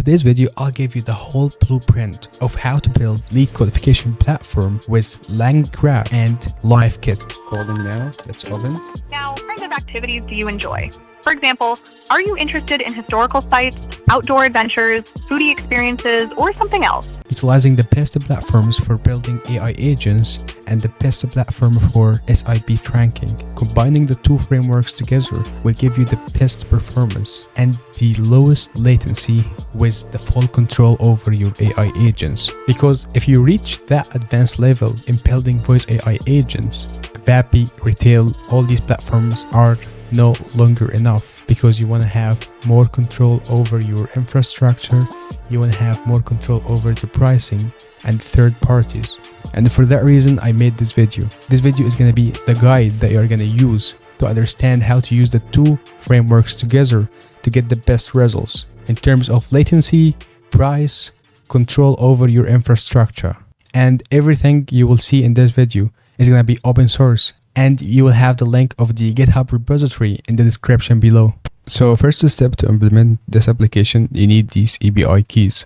today's video, I'll give you the whole blueprint of how to build lead qualification platform with Languagraph and LiveKit. Scrolling now, let's open. Now, what kinds of activities do you enjoy? For example, are you interested in historical sites, outdoor adventures, foodie experiences, or something else? Utilizing the best platforms for building AI agents and the best platform for SIB ranking. Combining the two frameworks together will give you the best performance and the lowest latency with the full control over your AI agents. Because if you reach that advanced level in building voice AI agents, VAPI, Retail, all these platforms are no longer enough, because you want to have more control over your infrastructure, you want to have more control over the pricing and third parties. And for that reason, I made this video. This video is going to be the guide that you're going to use to understand how to use the two frameworks together to get the best results in terms of latency, price, control over your infrastructure. And everything you will see in this video is going to be open source, and you will have the link of the GitHub repository in the description below. So first step to implement this application, you need these API keys.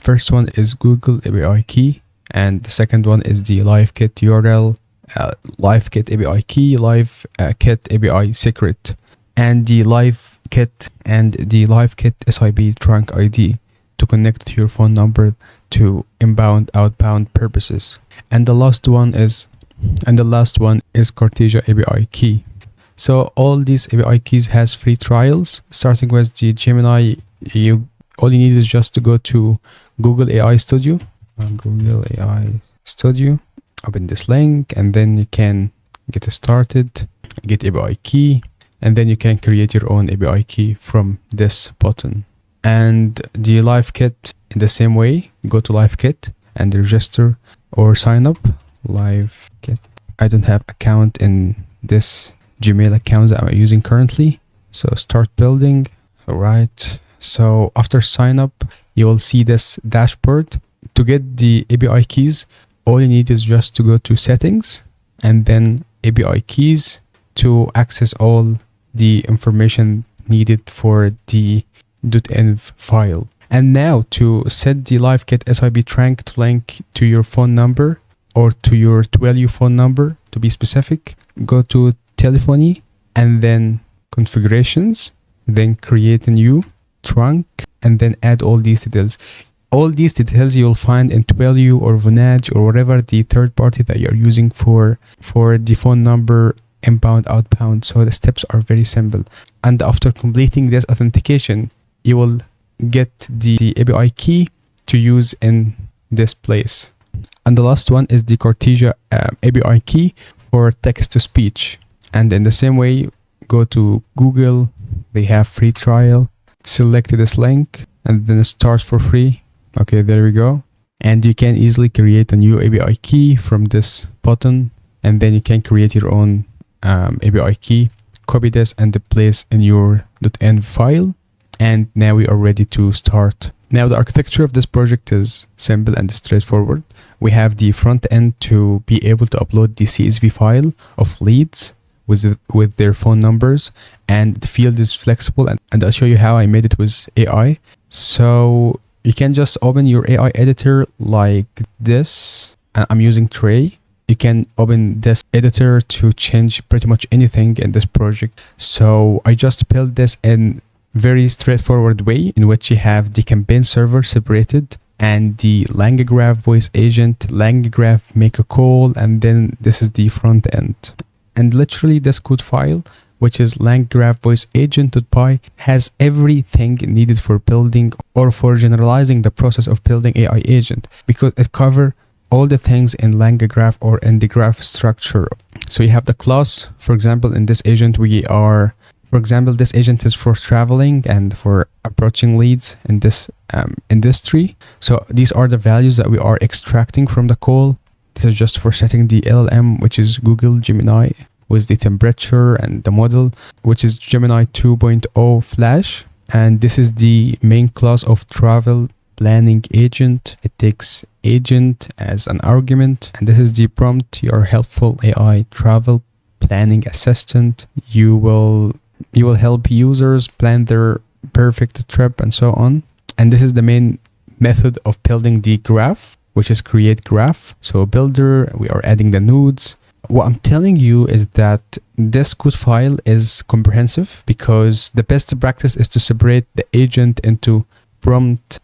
First one is Google API key, and the second one is the LiveKit URL, LiveKit API key, LiveKit API secret, and the LiveKit and the LiveKit SIB trunk ID to connect to your phone number to inbound, outbound purposes. And the last one is Cortesia API key. So all these API keys has free trials. Starting with the Gemini, all you need is just to go to Google AI Studio. Google AI Studio. Open this link, and then you can get started. Get API key, and then you can create your own API key from this button. And the LiveKit, in the same way, go to LiveKit and register or sign up. LiveKit. I don't have account in this Gmail account that I'm using currently. So start building. All right. So after sign up, you will see this dashboard. To get the API keys, all you need is just to go to settings and then API keys to access all the information needed for the .env file. And now to set the LiveKit SIB trunk to link to your phone number or to your 12U phone number, to be specific, go to telephony and then configurations, then create a new trunk, and then add all these details. All these details you'll find in 12U or Vonage or whatever the third party that you're using for the phone number, inbound, outbound. So the steps are very simple. And after completing this authentication, you will get the API key to use in this place. And the last one is the Cortesia API key for text-to-speech. And in the same way, go to Google. They have free trial. Select this link and then start for free. Okay, there we go. And you can easily create a new API key from this button. And then you can create your own API key. Copy this and place in your .env file. And now we are ready to start. Now the architecture of this project is simple and straightforward. We have the front end to be able to upload the CSV file of leads with their phone numbers, and the field is flexible, and I'll show you how I made it with AI. So you can just open your AI editor like this. I'm using Tray. You can open this editor to change pretty much anything in this project. So I just built this in very straightforward way, in which you have the campaign server separated and the Languagraph voice agent, Languagraph make a call, and then this is the front end. And literally this code file, which is Languagraph voice agent.py, has everything needed for building or for generalizing the process of building AI agent, because it covers all the things in Languagraph or in the graph structure. So you have the class. For example, in this agent, this agent is for traveling and for approaching leads in this industry. So these are the values that we are extracting from the call. This is just for setting the LLM, which is Google Gemini, with the temperature, and the model, which is Gemini 2.0 Flash. And this is the main class of travel planning agent. It takes agent as an argument. And this is the prompt, your helpful AI travel planning assistant. You will help users plan their perfect trip and so on. And this is the main method of building the graph, which is create graph. So builder, we are adding the nodes. What I'm telling you is that this code file is comprehensive, because the best practice is to separate the agent into prompt,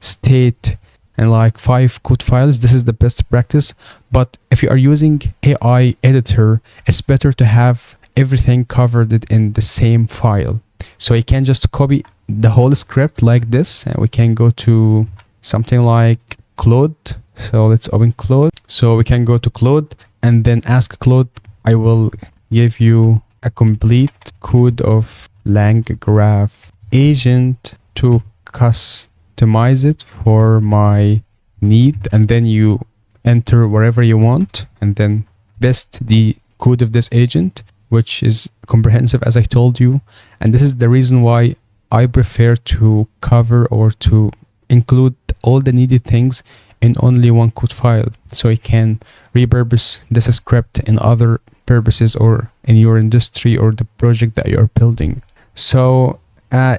state, and like 5 code files. This is the best practice. But if you are using AI editor, it's better to have everything covered in the same file. So you can just copy the whole script like this, and we can go to something like Claude. So let's open Claude. So we can go to Claude and then ask Claude, I will give you a complete code of Languagraph agent to customize it for my need, and then you enter wherever you want and then paste the code of this agent, which is comprehensive, as I told you. And this is the reason why I prefer to cover or to include all the needed things in only one code file, so you can repurpose this script in other purposes or in your industry or the project that you're building. So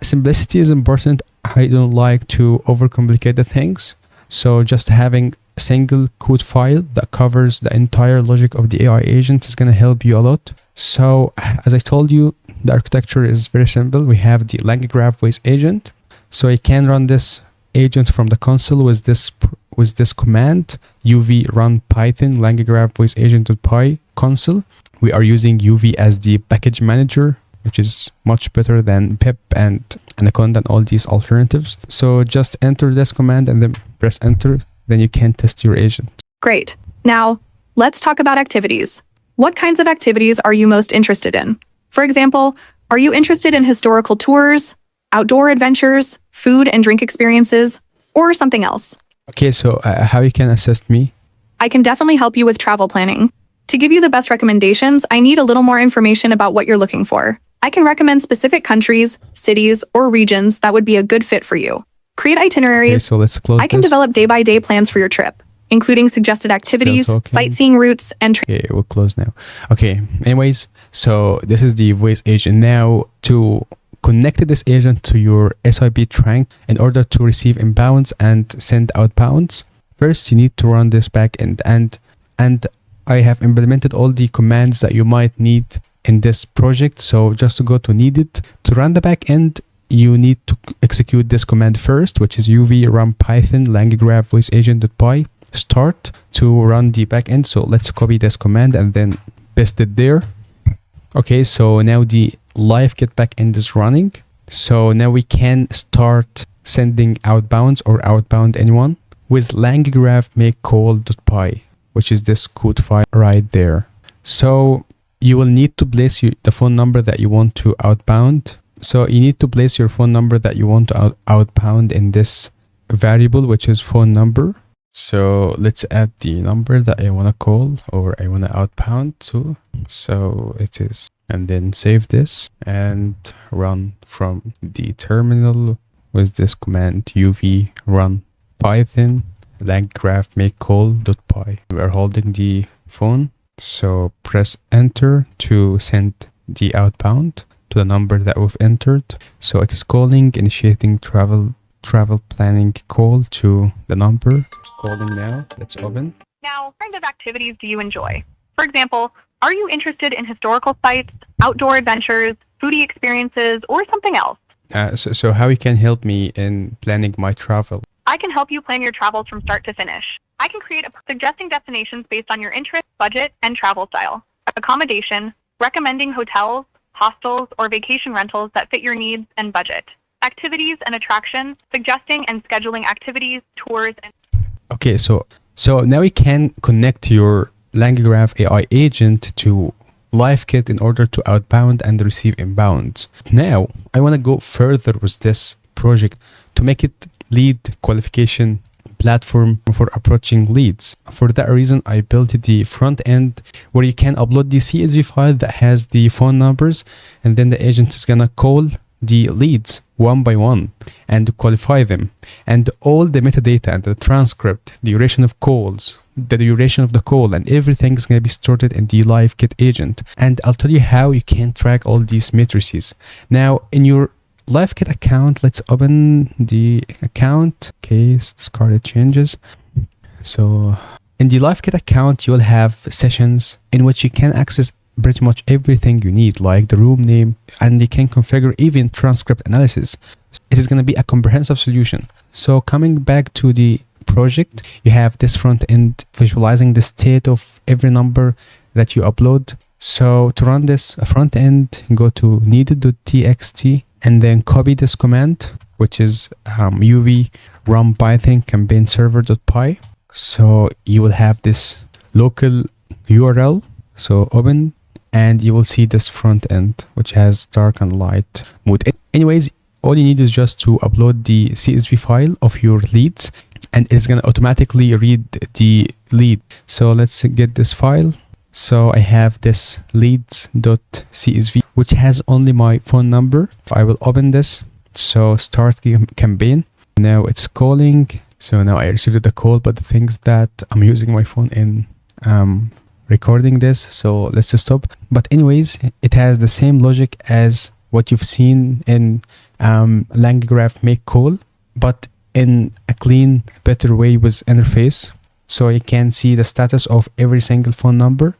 simplicity is important. I don't like to overcomplicate the things. So just having a single code file that covers the entire logic of the AI agent is going to help you a lot. So as I told you, the architecture is very simple. We have the Languagraph voice agent. So you can run this agent from the console with this command, uv run python languagraph voice agent.py console. We are using uv as the package manager, which is much better than pip and anaconda and all these alternatives. So just enter this command and then press enter. Then you can test your agent. Great. Now, let's talk about activities. What kinds of activities are you most interested in? For example, are you interested in historical tours, outdoor adventures, food and drink experiences, or something else? Okay, so how you can assist me? I can definitely help you with travel planning. To give you the best recommendations, I need a little more information about what you're looking for. I can recommend specific countries, cities, or regions that would be a good fit for you. Create itineraries. Okay, so let's close I can this. develop day-by-day plans for your trip, including suggested activities, sightseeing routes, and Okay, we'll close now. Okay, anyways, so this is the voice agent. Now, to connect this agent to your SIP trunk in order to receive inbounds and send outbounds, first you need to run this backend, and I have implemented all the commands that you might need in this project. So just to go to needed to run the backend, you need to execute this command first, which is uv run python languagraph voice agent.py start to run the backend. So let's copy this command and then paste it there. Okay, so now the LiveKit backend is running. So now we can start sending outbounds or outbound anyone with languagraph make call.py, which is this code file right there. So you will need to place the phone number that you want to outbound. So you need to place your phone number that you want to outbound in this variable, which is phone number. So let's add the number that I want to call or I want to outbound to. So it is, and then save this and run from the terminal with this command uv run python languagraph make call.py. We are holding the phone, so press enter to send the outbound to the number that we've entered. So it is calling, initiating travel planning call to the number. It's calling now. Let's open. Now, what kind of activities do you enjoy? For example, are you interested in historical sites, outdoor adventures, foodie experiences, or something else? So how you can help me in planning my travel? I can help you plan your travels from start to finish. I can create suggesting destinations based on your interest, budget, and travel style, accommodation, recommending hotels, hostels, or vacation rentals that fit your needs and budget, activities and attractions, suggesting and scheduling activities, tours, and... Okay, so now we can connect your Languagraph AI agent to LiveKit in order to outbound and receive inbounds. Now, I want to go further with this project to make it lead qualification platform for approaching leads. For that reason, I built the front end where you can upload the CSV file that has the phone numbers, and then the agent is gonna call the leads one by one and qualify them, and all the metadata and the transcript, the duration of calls, the duration of the call, and everything is going to be stored in the LiveKit agent. And I'll tell you how you can track all these matrices. Now, in your LiveKit account, let's open the account. Okay, Scarlet changes. So in the LiveKit account, you'll have sessions in which you can access pretty much everything you need, like the room name, and you can configure even transcript analysis. It is going to be a comprehensive solution. So coming back to the project, you have this front end visualizing the state of every number that you upload. So to run this front end, go to needed.txt and then copy this command, which is uv run python campaign server.py. So you will have this local URL. So open, and you will see this front end, which has dark and light mode. Anyways, all you need is just to upload the CSV file of your leads, and it's going to automatically read the lead. So let's get this file. So I have this leads.csv, which has only my phone number. I will open this. So start campaign. Now it's calling. So now I received the call, but the things that I'm using my phone in recording this. So let's just stop. But anyways, it has the same logic as what you've seen in Languagraph make call, but in a clean, better way with interface. So you can see the status of every single phone number.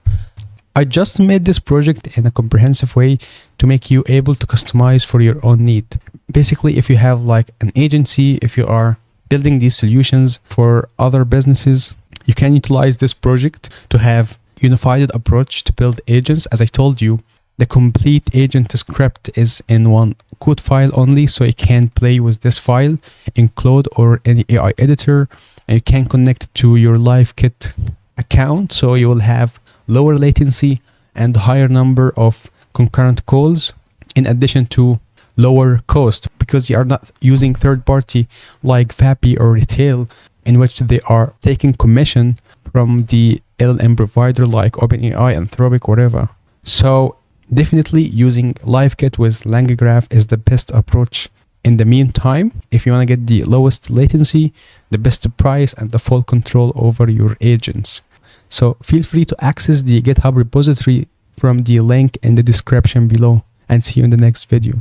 I just made this project in a comprehensive way to make you able to customize for your own need. Basically, if you have like an agency, if you are building these solutions for other businesses, you can utilize this project to have unified approach to build agents. As I told you, the complete agent script is in one code file only, so you can play with this file in Claude or any AI editor, and you can connect to your LiveKit account, so you will have lower latency and higher number of concurrent calls, in addition to lower cost, because you are not using third party like Vapi or Retail, in which they are taking commission from the LLM provider like OpenAI, Anthropic, whatever. So definitely using LiveKit with Languagraph is the best approach. In the meantime, if you want to get the lowest latency, the best price, and the full control over your agents. So feel free to access the GitHub repository from the link in the description below, and see you in the next video.